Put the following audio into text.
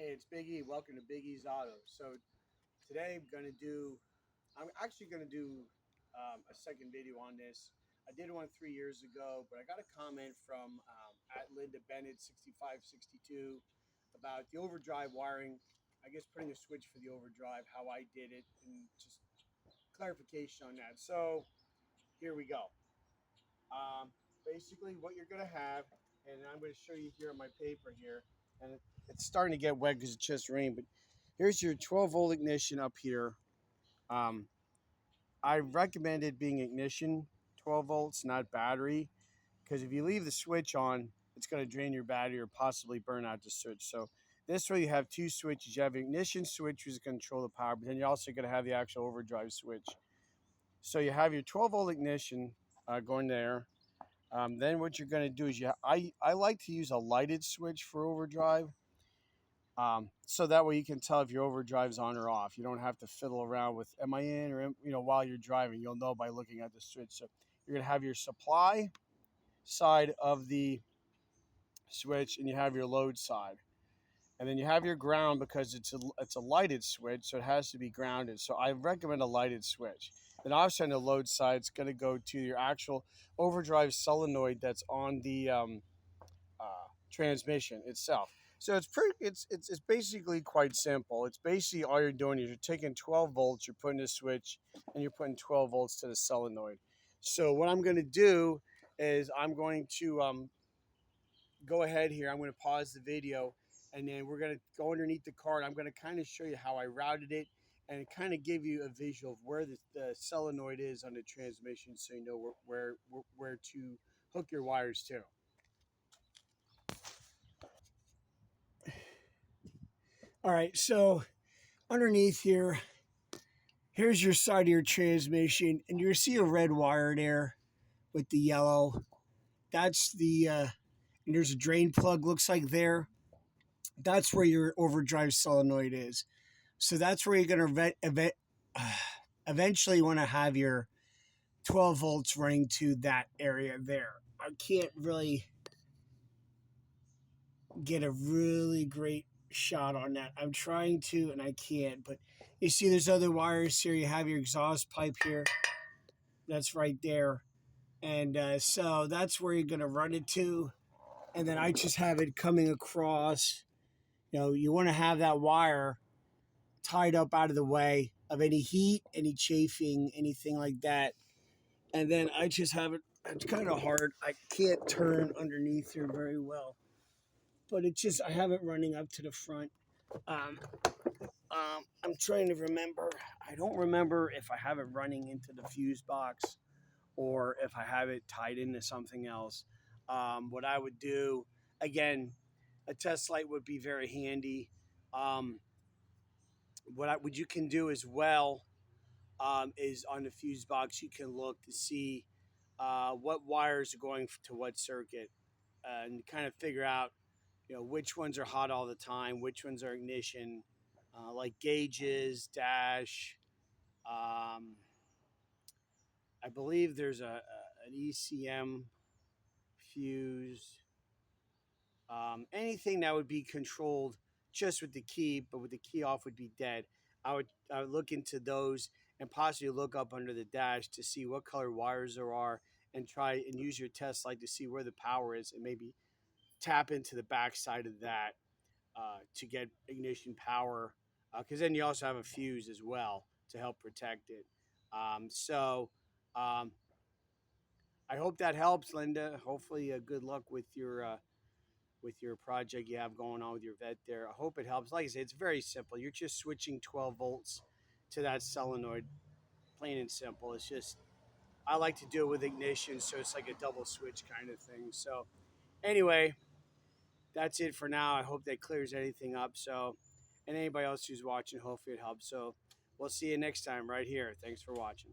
Hey, it's Big E. Welcome to Big E's Auto. So today I'm actually going to do a second video on this. I did one 3 years ago, but I got a comment from at Linda Bennett 6562 about the overdrive wiring. I guess putting a switch for the overdrive, how I did it, and just clarification on that. So here we go. Basically, what you're going to have, and I'm going to show you here on my paper here, and it's starting to get wet because it just rained, but here's your 12-volt ignition up here. Um, I recommended being ignition 12 volts, not battery, because if you leave the switch on, it's going to drain your battery or possibly burn out the switch. So this way you have two switches. You have an ignition switch, which is going to control the power, but then you're also going to have the actual overdrive switch. So you have your 12-volt ignition going there. Then what you're going to do is I like to use a lighted switch for overdrive. So that way you can tell if your overdrive's on or off. You don't have to fiddle around with am I in or while you're driving. You'll know by looking at the switch. So you're going to have your supply side of the switch and you have your load side. And then you have your ground because it's a lighted switch, so it has to be grounded. So I recommend a lighted switch. Then obviously on the load side, it's going to go to your actual overdrive solenoid that's on the transmission itself. So it's basically quite simple. It's basically all you're doing is you're taking 12 volts, you're putting a switch, and you're putting 12 volts to the solenoid. So what I'm going to do is I'm going to go ahead here. I'm going to pause the video, and then we're going to go underneath the car. And I'm going to kind of show you how I routed it and kind of give you a visual of where the solenoid is on the transmission, so you know where to hook your wires to. All right, so underneath here, here's your side of your transmission, and you'll see a red wire there with the yellow. That's and there's a drain plug, looks like there. That's where your overdrive solenoid is. So that's where you're going to eventually want to have your 12 volts running to that area there. I can't really get a really great shot on that. I'm trying to, and I can't. But you see there's other wires here. You have your exhaust pipe here. That's right there. And so that's where you're going to run it to. And then I just have it coming across. You want to have that wire tied up out of the way of any heat, any chafing, anything like that. And then I just have it. It's kind of hard. I can't turn underneath here very well. But I have it running up to the front. I'm trying to remember. I don't remember if I have it running into the fuse box or if I have it tied into something else. What I would do, again, a test light would be very handy. What you can do as well is on the fuse box, you can look to see what wires are going to what circuit and kind of figure out which ones are hot all the time, which ones are ignition, like gauges, dash. Um, I believe there's an ECM fuse. Anything that would be controlled just with the key, but with the key off would be dead. I would look into those and possibly look up under the dash to see what color wires there are and try and use your test light to see where the power is and maybe tap into the back side of that to get ignition power, because then you also have a fuse as well to help protect it. So I hope that helps, Linda. Hopefully, good luck with your project you have going on with your vet there. I hope it helps. Like I said, it's very simple. You're just switching 12 volts to that solenoid, plain and simple. It's just I like to do it with ignition, so it's like a double switch kind of thing. So anyway, that's it for now. I hope that clears anything up. So, and anybody else who's watching, hopefully it helps. So we'll see you next time right here. Thanks for watching.